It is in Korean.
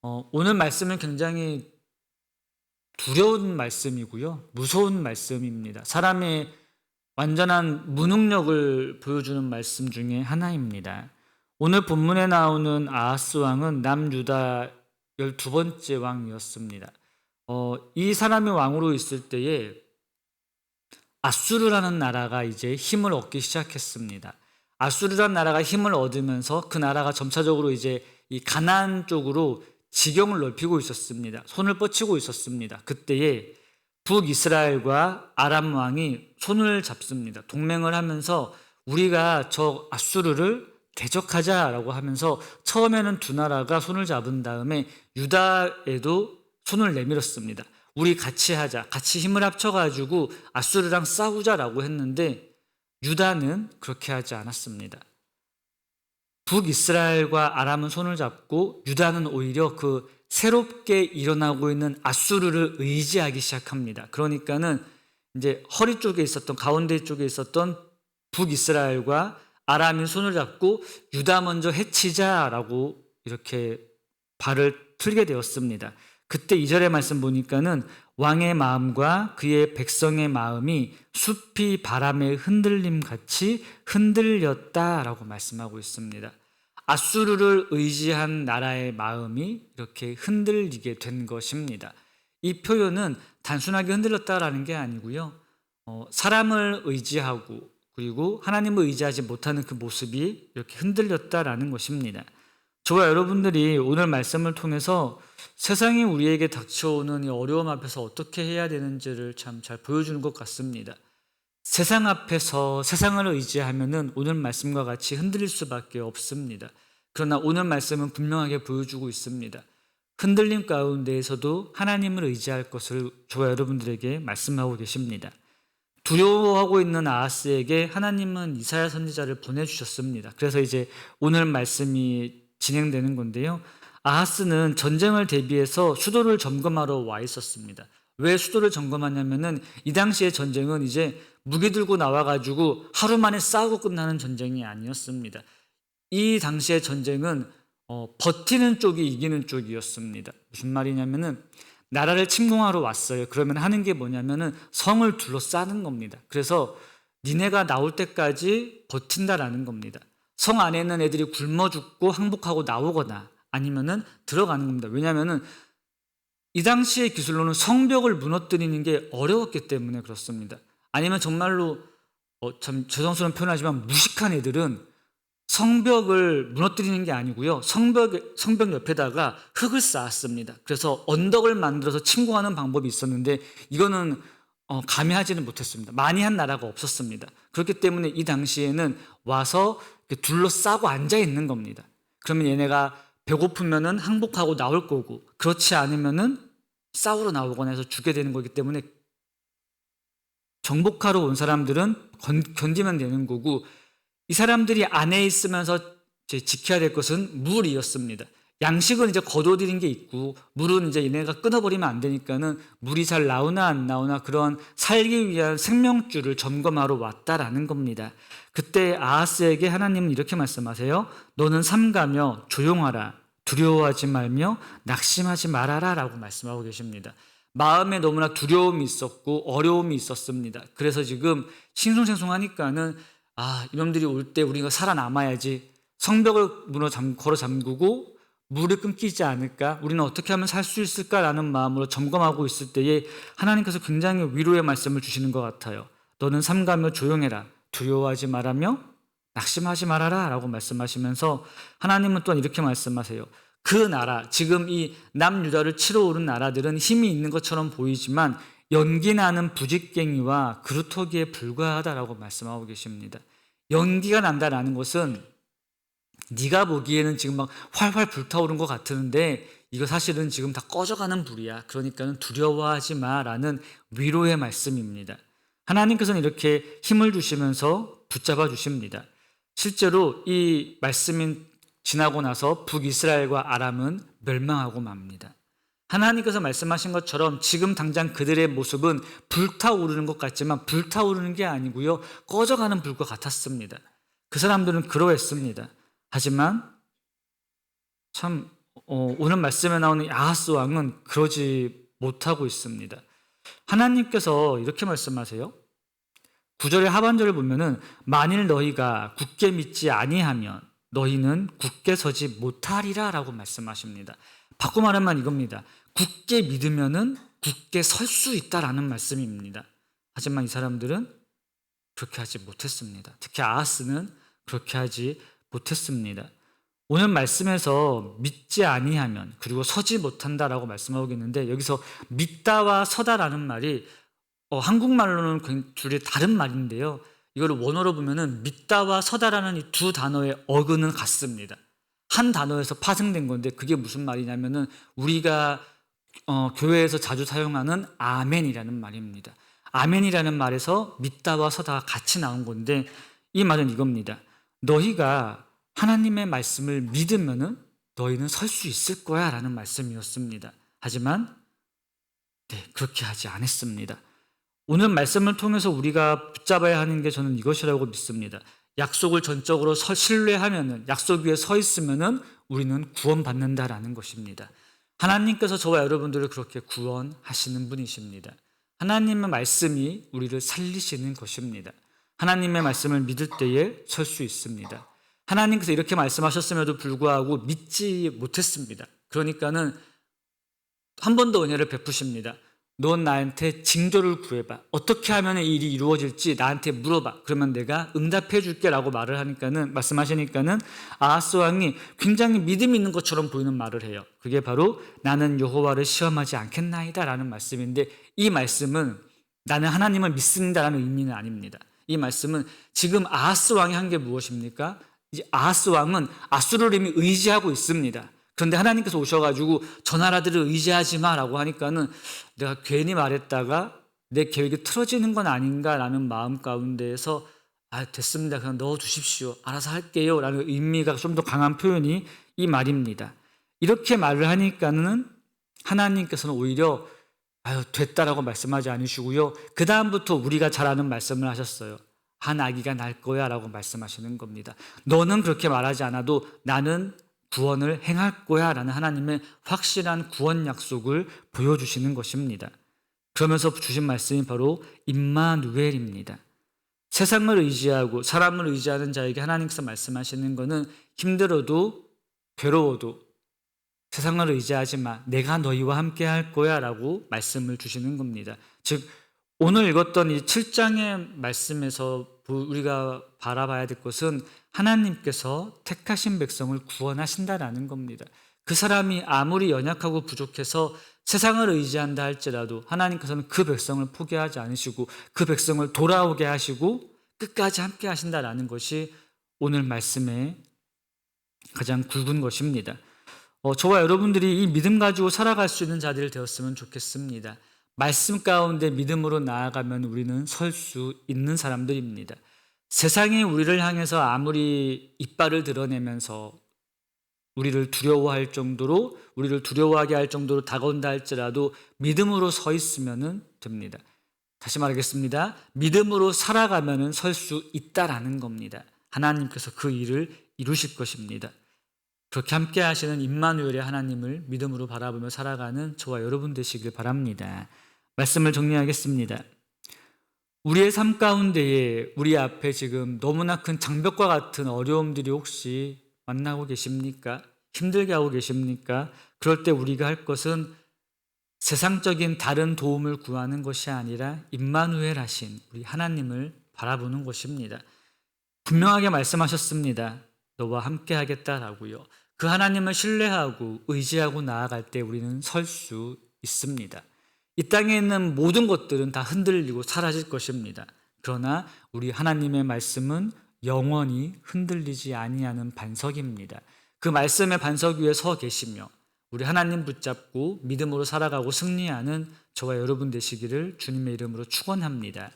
오늘 말씀은 굉장히 두려운 말씀이고요. 무서운 말씀입니다. 사람의 완전한 무능력을 보여주는 말씀 중에 하나입니다. 오늘 본문에 나오는 아하스 왕은 남유다 12번째 왕이었습니다. 이 사람이 왕으로 있을 때에 아수르라는 나라가 이제 힘을 얻기 시작했습니다. 아수르라는 나라가 힘을 얻으면서 그 나라가 점차적으로 이제 이 가나안 쪽으로 지경을 넓히고 있었습니다. 손을 뻗치고 있었습니다. 그때에 북이스라엘과 아람 왕이 손을 잡습니다. 동맹을 하면서 우리가 저 아수르를 대적하자라고 하면서 처음에는 두 나라가 손을 잡은 다음에 유다에도 손을 내밀었습니다. 우리 같이 하자, 같이 힘을 합쳐가지고 아수르랑 싸우자라고 했는데 유다는 그렇게 하지 않았습니다. 북이스라엘과 아람은 손을 잡고 유다는 오히려 그 새롭게 일어나고 있는 아수르를 의지하기 시작합니다. 그러니까는 이제 허리 쪽에 있었던, 가운데 쪽에 있었던 북이스라엘과 아람이 손을 잡고 유다 먼저 해치자라고 이렇게 발을 틀게 되었습니다. 그때 2절의 말씀 보니까는 왕의 마음과 그의 백성의 마음이 숲이 바람의 흔들림 같이 흔들렸다라고 말씀하고 있습니다. 아수르를 의지한 나라의 마음이 이렇게 흔들리게 된 것입니다. 이 표현은 단순하게 흔들렸다라는 게 아니고요. 사람을 의지하고 그리고 하나님을 의지하지 못하는 그 모습이 이렇게 흔들렸다라는 것입니다. 저와 여러분들이 오늘 말씀을 통해서 세상이 우리에게 닥쳐오는 이 어려움 앞에서 어떻게 해야 되는지를 참 잘 보여주는 것 같습니다. 세상 앞에서 세상을 의지하면은 오늘 말씀과 같이 흔들릴 수밖에 없습니다. 그러나 오늘 말씀은 분명하게 보여주고 있습니다. 흔들림 가운데에서도 하나님을 의지할 것을 저와 여러분들에게 말씀하고 계십니다. 두려워하고 있는 아하스에게 하나님은 이사야 선지자를 보내주셨습니다. 그래서 이제 오늘 말씀이 진행되는 건데요. 아하스는 전쟁을 대비해서 수도를 점검하러 와 있었습니다. 왜 수도를 점검하냐면은 이 당시의 전쟁은 이제 무기 들고 나와가지고 하루 만에 싸우고 끝나는 전쟁이 아니었습니다. 이 당시의 전쟁은 버티는 쪽이 이기는 쪽이었습니다. 무슨 말이냐면은 나라를 침공하러 왔어요. 그러면 하는 게 뭐냐면은 성을 둘러싸는 겁니다. 그래서 니네가 나올 때까지 버틴다라는 겁니다. 성 안에 있는 애들이 굶어 죽고 항복하고 나오거나 아니면은 들어가는 겁니다. 왜냐하면은 이 당시의 기술로는 성벽을 무너뜨리는 게 어려웠기 때문에 그렇습니다. 아니면 정말로 참 죄송스러운 표현하지만 무식한 애들은 성벽을 무너뜨리는 게 아니고요. 성벽 옆에다가 흙을 쌓았습니다. 그래서 언덕을 만들어서 침공하는 방법이 있었는데 이거는 감히 하지는 못했습니다. 많이 한 나라가 없었습니다. 그렇기 때문에 이 당시에는 와서 둘러싸고 앉아 있는 겁니다. 그러면 얘네가 배고프면은 항복하고 나올 거고 그렇지 않으면은 싸우러 나오거나 해서 죽게 되는 거기 때문에 정복하러 온 사람들은 견디면 되는 거고 이 사람들이 안에 있으면서 이제 지켜야 될 것은 물이었습니다. 양식은 이제 거둬들인 게 있고 물은 이제 얘네가 끊어버리면 안 되니까는 물이 잘 나오나 안 나오나 그런 살기 위한 생명줄을 점검하러 왔다라는 겁니다. 그때 아하스에게 하나님은 이렇게 말씀하세요. 너는 삼가며 조용하라. 두려워하지 말며 낙심하지 말아라 라고 말씀하고 계십니다. 마음에 너무나 두려움이 있었고 어려움이 있었습니다. 그래서 지금 싱숭생숭하니까는 이놈들이 올 때 우리가 살아남아야지 성벽을 걸어 잠그고 물을 끊기지 않을까? 우리는 어떻게 하면 살 수 있을까라는 마음으로 점검하고 있을 때에 하나님께서 굉장히 위로의 말씀을 주시는 것 같아요. 너는 삼가며 조용해라. 두려워하지 말라며 낙심하지 말아라 라고 말씀하시면서 하나님은 또한 이렇게 말씀하세요. 그 나라, 지금 이 남유다를 치러 오른 나라들은 힘이 있는 것처럼 보이지만 연기나는 부직갱이와 그루터기에 불과하다라고 말씀하고 계십니다. 연기가 난다라는 것은 네가 보기에는 지금 막 활활 불타오른 것 같은데 이거 사실은 지금 다 꺼져가는 불이야. 그러니까 두려워하지 마라는 위로의 말씀입니다. 하나님께서는 이렇게 힘을 주시면서 붙잡아 주십니다. 실제로 이 말씀이 지나고 나서 북이스라엘과 아람은 멸망하고 맙니다. 하나님께서 말씀하신 것처럼 지금 당장 그들의 모습은 불타오르는 것 같지만 불타오르는 게 아니고요. 꺼져가는 불과 같았습니다. 그 사람들은 그러했습니다. 하지만 참 오늘 말씀에 나오는 아하스 왕은 그러지 못하고 있습니다. 하나님께서 이렇게 말씀하세요. 9절의 하반절을 보면은 만일 너희가 굳게 믿지 아니하면 너희는 굳게 서지 못하리라 라고 말씀하십니다. 바꿔 말하면 이겁니다. 굳게 믿으면은 굳게 설 수 있다라는 말씀입니다. 하지만 이 사람들은 그렇게 하지 못했습니다. 특히 아하스는 그렇게 하지 못했습니다. 오늘 말씀에서 믿지 아니하면 그리고 서지 못한다라고 말씀하고 있는데 여기서 믿다와 서다라는 말이 한국말로는 둘이 다른 말인데요. 이걸 원어로 보면은 믿다와 서다라는 이 두 단어의 어근은 같습니다. 한 단어에서 파생된 건데 그게 무슨 말이냐면은 우리가 교회에서 자주 사용하는 아멘이라는 말입니다. 아멘이라는 말에서 믿다와 서다가 같이 나온 건데 이 말은 이겁니다. 너희가 하나님의 말씀을 믿으면은 너희는 설 수 있을 거야 라는 말씀이었습니다. 하지만 그렇게 하지 않았습니다. 오늘 말씀을 통해서 우리가 붙잡아야 하는 게 저는 이것이라고 믿습니다. 약속을 전적으로 신뢰하면은 약속 위에 서 있으면은 우리는 구원받는다라는 것입니다. 하나님께서 저와 여러분들을 그렇게 구원하시는 분이십니다. 하나님의 말씀이 우리를 살리시는 것입니다. 하나님의 말씀을 믿을 때에 설 수 있습니다. 하나님께서 이렇게 말씀하셨음에도 불구하고 믿지 못했습니다. 그러니까는 한 번 더 은혜를 베푸십니다. 넌 나한테 징조를 구해봐. 어떻게 하면 이 일이 이루어질지 나한테 물어봐. 그러면 내가 응답해 줄게 라고 말씀하시니까는 아하스 왕이 굉장히 믿음 있는 것처럼 보이는 말을 해요. 그게 바로 나는 여호와를 시험하지 않겠나이다 라는 말씀인데 이 말씀은 나는 하나님을 믿습니다라는 의미는 아닙니다. 이 말씀은 지금 아하스 왕이 한 게 무엇입니까? 이제 아하스 왕은 아수르를 이미 의지하고 있습니다. 그런데 하나님께서 오셔가지고 저 나라들을 의지하지 마라고 하니까는 내가 괜히 말했다가 내 계획이 틀어지는 건 아닌가라는 마음 가운데에서 됐습니다. 그냥 넣어두십시오. 알아서 할게요. 라는 의미가 좀 더 강한 표현이 이 말입니다. 이렇게 말을 하니까는 하나님께서는 오히려 됐다라고 말씀하지 않으시고요. 그 다음부터 우리가 잘 아는 말씀을 하셨어요. 한 아기가 날 거야 라고 말씀하시는 겁니다. 너는 그렇게 말하지 않아도 나는 구원을 행할 거야 라는 하나님의 확실한 구원 약속을 보여주시는 것입니다. 그러면서 주신 말씀이 바로 임마누엘입니다. 세상을 의지하고 사람을 의지하는 자에게 하나님께서 말씀하시는 것은 힘들어도 괴로워도 세상을 의지하지 마. 내가 너희와 함께 할 거야 라고 말씀을 주시는 겁니다. 즉 오늘 읽었던 이 7장의 말씀에서 우리가 바라봐야 될 것은 하나님께서 택하신 백성을 구원하신다라는 겁니다. 그 사람이 아무리 연약하고 부족해서 세상을 의지한다 할지라도 하나님께서는 그 백성을 포기하지 않으시고 그 백성을 돌아오게 하시고 끝까지 함께 하신다라는 것이 오늘 말씀의 가장 굵은 것입니다. 저와 여러분들이 이 믿음 가지고 살아갈 수 있는 자들이 되었으면 좋겠습니다. 말씀 가운데 믿음으로 나아가면 우리는 설 수 있는 사람들입니다. 세상이 우리를 향해서 아무리 이빨을 드러내면서 우리를 두려워하게 할 정도로 다가온다 할지라도 믿음으로 서 있으면 됩니다. 다시 말하겠습니다. 믿음으로 살아가면 설 수 있다라는 겁니다. 하나님께서 그 일을 이루실 것입니다. 그렇게 함께 하시는 임마누엘의 하나님을 믿음으로 바라보며 살아가는 저와 여러분 되시길 바랍니다. 말씀을 정리하겠습니다. 우리의 삶 가운데에 우리 앞에 지금 너무나 큰 장벽과 같은 어려움들이 혹시 만나고 계십니까? 힘들게 하고 계십니까? 그럴 때 우리가 할 것은 세상적인 다른 도움을 구하는 것이 아니라 임마누엘 하신 우리 하나님을 바라보는 것입니다. 분명하게 말씀하셨습니다. 너와 함께 하겠다라고요. 그 하나님을 신뢰하고 의지하고 나아갈 때 우리는 설 수 있습니다. 이 땅에 있는 모든 것들은 다 흔들리고 사라질 것입니다. 그러나 우리 하나님의 말씀은 영원히 흔들리지 아니하는 반석입니다. 그 말씀의 반석 위에 서 계시며 우리 하나님 붙잡고 믿음으로 살아가고 승리하는 저와 여러분 되시기를 주님의 이름으로 축원합니다.